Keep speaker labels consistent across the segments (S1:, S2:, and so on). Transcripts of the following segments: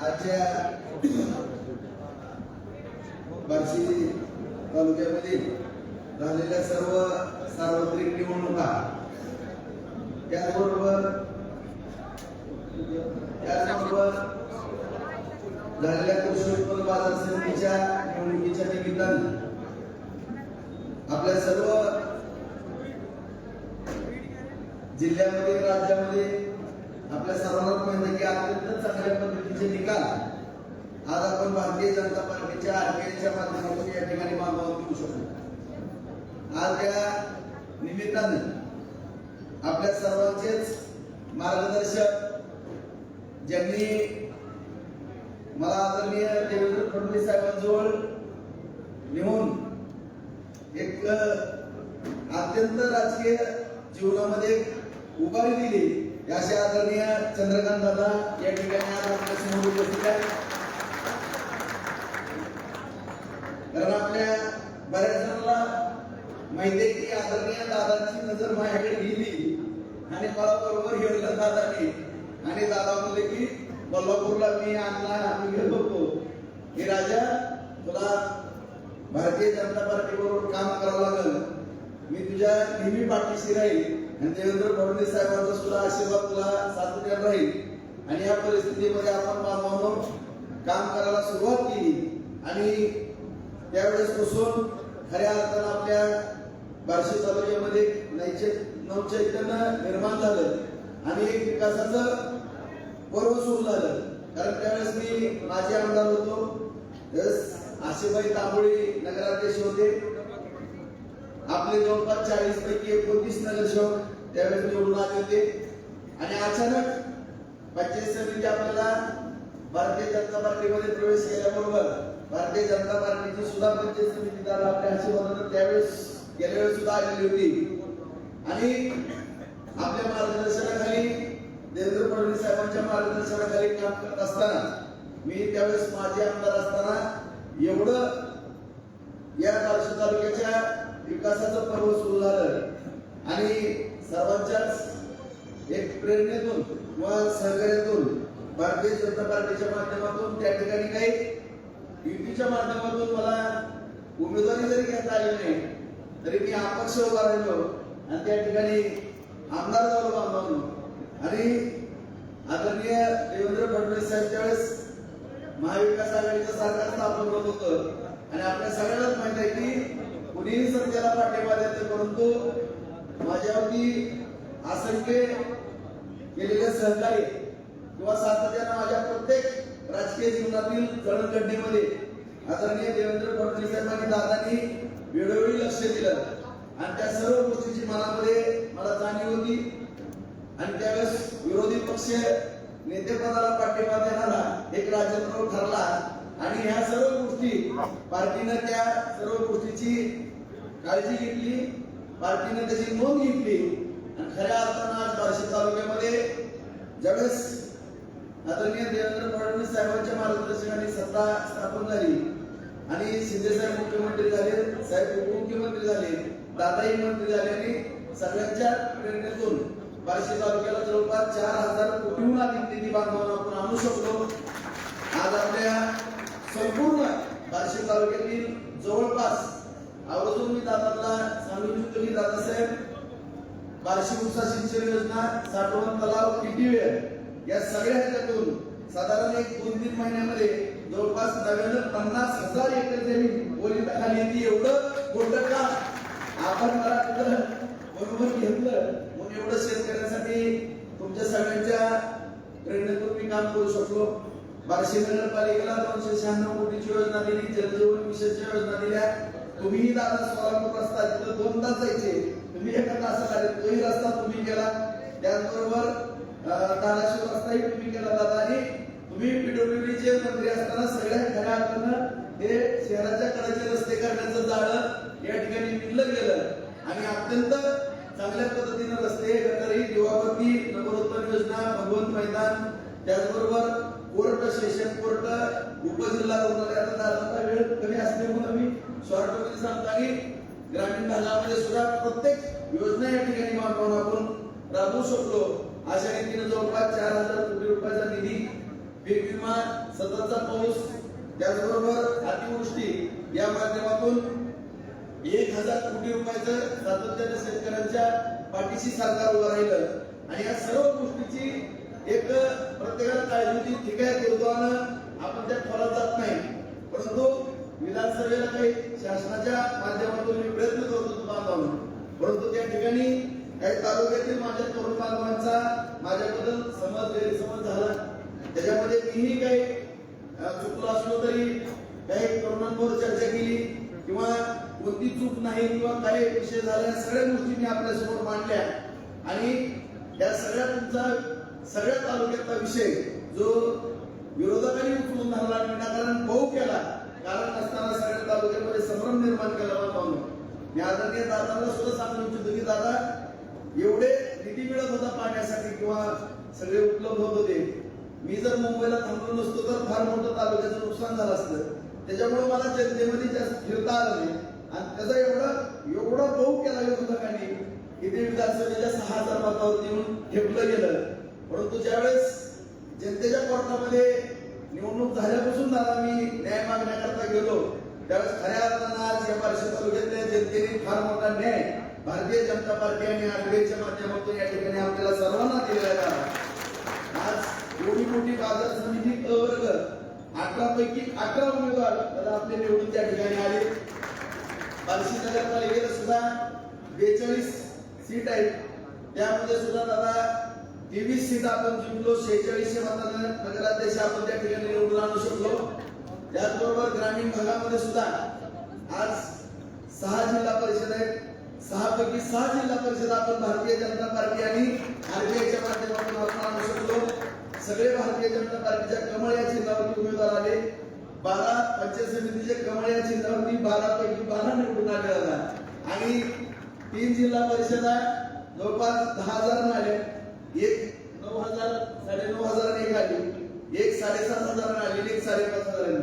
S1: आजच्या बार्शी तालुक्यामध्ये झालेल्या सर्व सार्वत्रिक निवडणुका त्याचबरोबर झालेल्या कृषी उत्पन्न बाजार समितीच्या निवडणुकीच्या निमित्तानं आपल्या सर्व जिल्ह्यामध्ये राज्यामध्ये आपल्या सर्वांना माहिती आहे की अत्यंत चांगल्या पद्धतीचे निकाल आज आपण भारतीय जनता पार्टीच्या आरपीआयच्या माध्यमातून या ठिकाणी मागवून देऊ शकतो। आज त्या निमित्तानं आपल्या सर्वांचेच मार्गदर्शक ज्यांनी मला आदरणीय देवेंद्र फडणवीस साहेबांजवळ नेऊन एक अत्यंत राजकीय जीवनामध्ये उभारी दिली असे आदरणीय चंद्रकांत दादा या ठिकाणी आज आपल्या समोर उपस्थित आहेत। कारण आपल्या बऱ्याच जणांना माहिती आहे की आदरणीय दादांची नजर माझ्याकडे गेली आणि मला बरोबर घेतलं दादाने आणि दादा म्हणले की कोल्हापूरला मी आणला आम्ही गेलो होतो की राजा तुला भारतीय जनता पार्टी बरोबर काम करावं लागेल, मी तुझ्या नेहमी पाठीशी राहील आणि देवेंद्र फडणवीस साहेबांचा सुद्धा आशीर्वाद तुला सातत्याने राहील आणि या परिस्थितीमध्ये आपण बांधवांनो काम करायला सुरुवात केली आणि त्यावेळेस पासून खऱ्या अर्थानं आपल्या बार्शी तालुक्यामध्ये नवचैतन्य निर्माण झालं आणि एक विकासाचं पर्व सुरू झालं। कारण त्यावेळेस मी माझे आमदार होतो, आशेबाई तांबोळी नगराध्यक्ष होते, आपले जवळपास 40 पैकी 29 नगरसेवक त्यावेळेस निवडून आले होते आणि अचानक पंचायत समिती आपल्याला भारतीय जनता पार्टीमध्ये प्रवेश केल्याबरोबर भारतीय जनता पार्टीची सुद्धा पंचायत समितीदार आपल्या आशीर्वादाने त्यावेळेस गेल्या वेळेस सुद्धा आलेली होती आणि आपल्या मार्गदर्शनाखाली देवेंद्र फडणवीस साहेबांच्या मार्गदर्शनाखाली काम करत असताना मी त्यावेळेस माझे आमदार असताना एवढं या बार्शी तालुक्याच्या विकासाचं पर्व सुरू झालं आणि सर्वांच्याच एक प्रेरणेतून व सहकार्यातून भारतीय जनता पार्टीच्या माध्यमातून त्या ठिकाणी काही युतीच्या माध्यमातून मला उमेदवारी जरी घेता आली नाही तरी मी अपक्ष उभा राहिलो आणि त्या ठिकाणी आमदार झालो बांधवांनो आणि आदरणीय देवेंद्र फडणवीस साहेब त्यावेळेस महाविकास आघाडीचं सरकार स्थापन होत होतं आणि आपल्या सगळ्यांनाच माहित आहे की कुणीही सत्तेला पाठिंबा देते परंतु माझ्यावरती असंख्य केलेले सहकार्य किंवा सातत्यानं माझ्या प्रत्येक राजकीय जीवनातील जडणघडणीमध्ये आदरणीय देवेंद्र फडणवीस साहेबांनी दादांनी वेळोवेळी लक्ष दिलं आणि त्या सर्व गोष्टीची मनामध्ये मला जाणीव होती आणि त्यावेळेस विरोधी पक्ष नेतेपदाला पाठिंबा देणारा एक राजद्रोह ठरला आणि ह्या सर्व गोष्टी पार्टीनं त्या सर्व गोष्टीची काळजी घेतली, पार्टीने त्याची नोंद घेतली आणि खऱ्या अर्थानं आज बार्शी तालुक्यामध्ये ज्यावेळेस आदरणीय देवेंद्र फडणवीस साहेबांच्या मार्गदर्शनाने सत्ता स्थापन झाली आणि शिंदे साहेब मुख्यमंत्री झाले, साहेब उपमुख्यमंत्री झाले, दादाही मंत्री झाले आणि सगळ्यांच्या प्रेरणेतून बार्शी तालुक्याला जवळपास 4000 कोटीहून अधिक निधी बांधवांना आपण आणू शकलो। आज आपल्या संपूर्ण बार्शी तालुक्यातील जवळपास आवर्जून मी दादांना सांगू इच्छितो की दादासाहेब बार्शी उपसा सिंचन योजना, साठवण तलाव, किती वेळ या सगळ्या ह्याच्यातून साधारण एक 2-3 महिन्यामध्ये जवळपास 50,000 एकर जमीन ओलिताखाली येते। एवढं मोठं काम आपण मला बरोबर घेतलं म्हणून एवढं शेतकऱ्यांसाठी तुमच्या सगळ्यांच्या प्रेरणेतून मी काम करू शकलो। बार्शी नगरपालिकेला 296 कोटीची योजना दिली, जलजीवन मिशनच्या योजना दिल्या। तुम्हीही दादा सोलापूर रस्ता तिथं 2 तास जायचे, तुम्ही 1 तासात आले, तोही रस्ता तुम्ही केला। त्याचबरोबर धाराशिव रस्ताही तुम्ही केला दादा आणि तुम्ही पीडब्ल्यूडीचे मंत्री असताना सगळ्या खऱ्या अर्थानं हे शहराच्या कडेचे रस्ते करण्याचं जाळं या ठिकाणी विकलं गेलं आणि अत्यंत चांगल्या पद्धतीने रस्ते, गटारी, दिवाबत्ती, नगरोत्थान योजना, भगवंत मैदान, त्याचबरोबर कोर्ट, सेशन कोर्ट, उपजिल्हा रुग्णालयाचा दादाचा वेळ कमी असल्यामुळे मी शॉर्टमध्ये सांगतो आणि ग्रामीण भागामध्ये सुद्धा प्रत्येक योजना या ठिकाणी मानवून आपण राबवू शकलो. अशा रीतीने जवळपास 4,000 कोटी रुपयाचा निधी, पीक विमा, सततचा पाऊस, त्याचबरोबर अतिवृष्टी या माध्यमातून 1,000 कोटी रुपयाचं सातत्याने शेतकऱ्यांच्या पाठीशी सरकार उभं राहिलं. आणि या सर्व गोष्टीची एक प्रत्येकाला काळजी होती. ठीक आहे, दुर्दैवानं आपण त्या खोलात जात नाही, परंतु विधानसभेला काही शासनाच्या माध्यमातून मी प्रयत्न करतो बांधवांना, परंतु त्या ठिकाणी काही तालुक्यातील माझ्या तरुण बांधवांचा माझ्याबद्दल गैरसमज झाला. त्याच्यामध्ये मीही काही चुकलो असलो तरी काही तरुणांवर चर्चा केली किंवा कोणती चूक नाही किंवा काही विषय झाला, सगळ्या गोष्टी मी आपल्यासमोर मांडल्या. आणि या सगळ्या तुमचा सगळ्या तालुक्यातला विषय जो विरोधकांनी उचलून धरला, विनाकारण भाऊ केला, कारण नसताना सगळ्या तालुक्यामध्ये संभ्रम निर्माण केला पाहून मी आदरणीय दादांना सुद्धा सांगू इच्छितो की दादा, एवढे निधी मिळत होता पाण्यासाठी किंवा सगळे उपलब्ध होत होते, मी जर मुंबईला थांबलो नसतो तर फार मोठं तालुक्याचं नुकसान झालं असतं. त्याच्यामुळे मला जनतेमध्ये जास्त फिरता आलं नाही. आणि त्याचा एवढा भाऊ केला विरोधकांनी की ते विधानसभेच्या 6,000 मतावरती येऊन ठेपलं गेलं. परंतु ज्यावेळेस जनतेच्या कोर्टामध्ये निवडणूक झाल्यापासून दादा मी न्याय मागण्याकरता गेलो, त्यावेळेस खऱ्या अर्थानं आज या बार्शी तालुक्यातल्या जनतेने फार मोठा न्याय भारतीय जनता पार्टी आणि आरबीआयच्या माध्यमातून या ठिकाणी आपल्याला सर्वांना दिलेला आहे. आज एवढी मोठी बाजार समिती अ वर्ग 18 पैकी 18 उमेदवार दादा आपले निवडून त्या ठिकाणी आले. बार्शी नगरपालिकेला सुद्धा 42 सीट आहेत, त्यामध्ये सुद्धा दादा 23 सीट आपण जिंकलो. 46 मतांना नगराध्यक्ष आपण त्या ठिकाणी निवडून आणू शकलो. त्याचबरोबर ग्रामीण भागामध्ये सुद्धा आज 6 जिल्हा परिषद आहेत. 6 पैकी 6 जिल्हा परिषद आपण भारतीय जनता पार्टी आणि आरबीआयच्या माध्यमातून आपण आणू शकलो. सगळे भारतीय जनता पार्टीच्या कमळ या चिन्हावरती उमेदवार आले. 12 पंचायत समितीचे कमळ या चिन्हावरती 12 पैकी 12 निवडून आले जातात. आणि 3 जिल्हा परिषदा जवळपास 10,000 आले, एक 9,000 9,500 एक आली, एक 7,500 आली, एक 5,500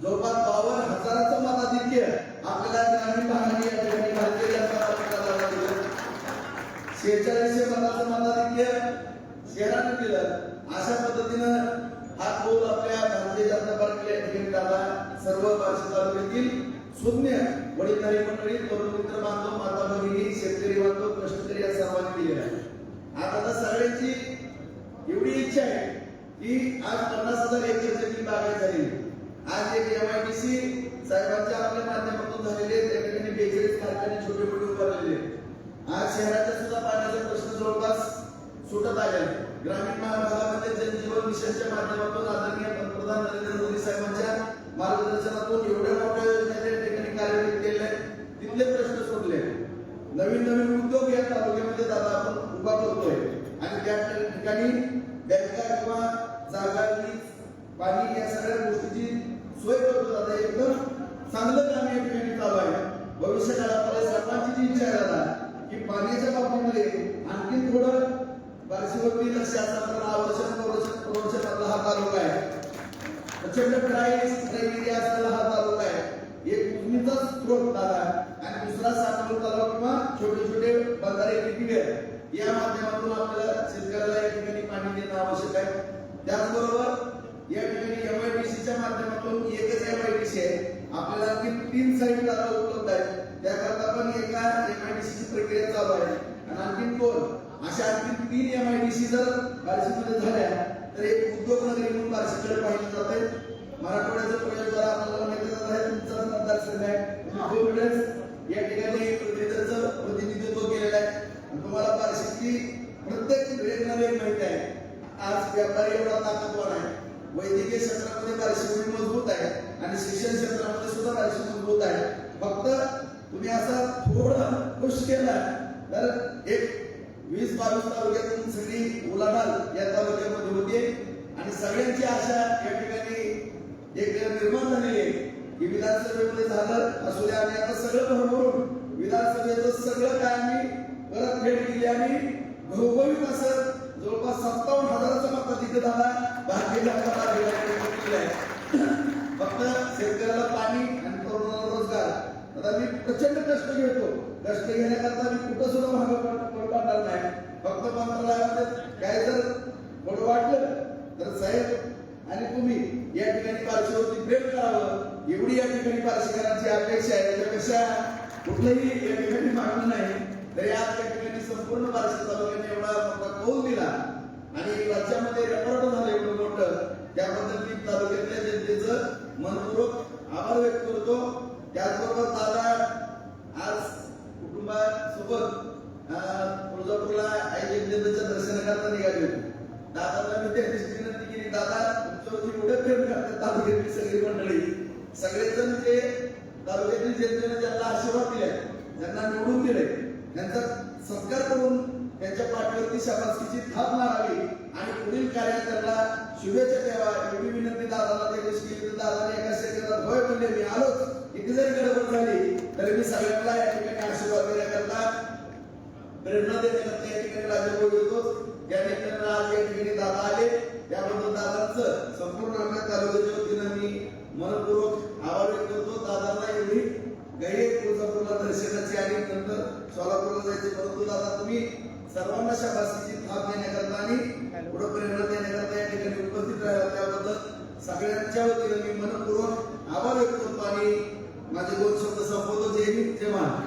S1: जवळपास 52,000चं मताधिक्य आपल्याला ग्रामीण भागाने या ठिकाणी भारतीय जनता पक्षाला दिलं. 46 मताचं मताधिक्य शहराने दिलं. अशा पद्धतीनं हा कौल आपल्या भारतीय जनता पार्टीला या ठिकाणी टाकला. सर्व बार्शी तालुक्यातील शून्य वडीलधारी मंडळी, तरुण मित्र बांधव, माता भगिनी, शेतकरी बांधव, कष्टकरी या सर्वांनी दिलेला आहे. आता सगळ्यांची एवढी इच्छा आहे की आज 50,000 एकर जमीन बागायत झाली. आज एक MIDC साहेबांच्या आपल्या माध्यमातून झालेले त्या ठिकाणी 42 कारखाने छोटे मोठे उभारलेले. आज शहराच्या सुद्धा पाण्याचा प्रश्न जवळपास सुटत आले. ग्रामीण भागामध्ये जनजीवन मिशनच्या माध्यमातून आदरणीय पंतप्रधान नरेंद्र मोदी साहेबांच्या मार्गदर्शनातून एवढ्या मोठ्या योजना त्या ठिकाणी कार्यान्वित केल्या. तिथले प्रश्न सोडले. नवीन उद्योग या तालुक्यामध्ये दादा आपण उभा करतोय आणि त्या ठिकाणी बँका किंवा जागा, वीज, पाणी या सगळ्या गोष्टीची सोय करतो दादा. एकदम चांगलं काम या ठिकाणी चालू आहे. भविष्य काळामध्ये सर्वांची जी इच्छा आहे दादा की पाण्याच्या बाबतीमध्ये आणखी थोडं बार्शीवरती लक्ष असताना प्रवर्षणातला हा तालुका आहे. प्रचंड एरिया असलेला हा तालुका आहे. एक उजनीचा स्त्रोत दादा आणि दुसरा सातपूर तलाव किंवा छोटे छोटे बंधारे किल्ले या माध्यमातून आपल्याला शेतकऱ्याला या ठिकाणी पाणी देणं आवश्यक आहे. त्याचबरोबर या ठिकाणी MIDCच्या माध्यमातून एकच MIDC आहे. आपल्याला आणखी 3 साईट दादा उपलब्ध आहेत. त्याकरता पण एका MIDCची प्रक्रिया चालू आहे आणि आणखी 2 अशा आणखी 3 MIDC जर बार्शीमध्ये झाल्या तर एक उद्योग नगरी म्हणून बार्शीकडे पाहिलं जात आहे. मराठवाड्याचं प्रवेशद्वार आपल्याला माहिती आहे, तुमचा मतदारसंघ आहे. या ठिकाणी प्रतिनिधित्व केलेलं आहे. तुम्हाला बार्शीची प्रत्येक वेगवेगळी माहिती आहे. आज व्यापारी एवढा ताकदवान आहे. वैद्यकीय क्षेत्रामध्ये बार्शी मजबूत आहे आणि शिक्षण क्षेत्रामध्ये सुद्धा बार्शी मजबूत आहे. फक्त तुम्ही असा थोडा पुश केला तर एक 20-22 तालुक्यातून सगळी उलाढाल या तालुक्यामध्ये होते आणि सगळ्यांची आशा या ठिकाणी एक निर्माण झालेली आहे की विधानसभेमध्ये झालं असू द्या. आणि आता सगळं भरभरून विधानसभेचं सगळं काय आम्ही परत भेट दिली आणि घरोघरी असं जवळपास 57,000चा मताधिक्य झाला भारतीय जनता पार्टीला आहे. फक्त शेतकऱ्याला पाणी आणि तरुणाला रोजगार. आता मी प्रचंड प्रचंड कष्ट घेतो. कष्ट घेण्याकरता मी कुठं सुद्धा मागं पडणार नाही. फक्त मंत्रालयामध्ये काय जर थोडं वाटलं तर साहेब आणि तुम्ही या ठिकाणी बार्शीवरती प्रेम करावं एवढी या ठिकाणी बार्शीकरांची अपेक्षा आहे. त्याच्यापेक्षा कुठलंही या ठिकाणी मागणं नाही. तरी आज या ठिकाणी संपूर्ण बार्शी तालुक्याने एवढा मोठा कौल दिला आणि राज्यामध्ये रेकॉर्ड झालं एवढं मोठं. त्याबद्दल मी तालुक्यातल्या जनतेचं मनपूर्वक आभार व्यक्त करतो. त्याचबरोबर दादा आज कुटुंबासोबत तुळजापूरला आई जगदंबेचं दर्शन करता निघाले होते. दादाला मी त्या दिवशी विनंती केली, दादा तुमच्यावरती एवढं प्रेम करतात तालुक्यातली सगळी मंडळी, सगळेजण जे तालुक्यातील जनतेने ज्यांना आशीर्वाद दिले, ज्यांना निवडून दिले, त्यांचा सत्कार करून त्यांच्या पाठीवरती शाबासकीची थाप मारावी आणि पुढील कार्यात त्यांना शुभेच्छा द्यावा एवढी विनंती दादाला त्या दिवशी केली. दादाने एका सेकंदात होय म्हणले, मी आलोच. किती जरी गडबड झाली तरी मी सगळ्यांना या ठिकाणी आशीर्वाद देण्याकरता प्रेरणा देण्याकरता या ठिकाणी राजा बोलतो. त्या ठिकाणी आज या ठिकाणी दादा आले, त्याबद्दल दादांचं संपूर्ण आपल्या तालुक्याच्या वतीनं मी मनपूर्वक आभार व्यक्त करतो. दादांना एवढी गैर तुळजापूरला दर्शनाची आणि नंतर सोलापूरला जायचे, परंतु दादा तुम्ही सर्वांना शाबासकीची थाप देण्याकरता आणि पुढे प्रेरणा देण्याकरता या ठिकाणी उपस्थित राहिला, त्याबद्दल सगळ्यांच्या वतीनं मी मनपूर्वक आभार व्यक्त करतो आणि माझे दोन शब्द संपवतो. जय हिंद, जय महाराष्ट्र.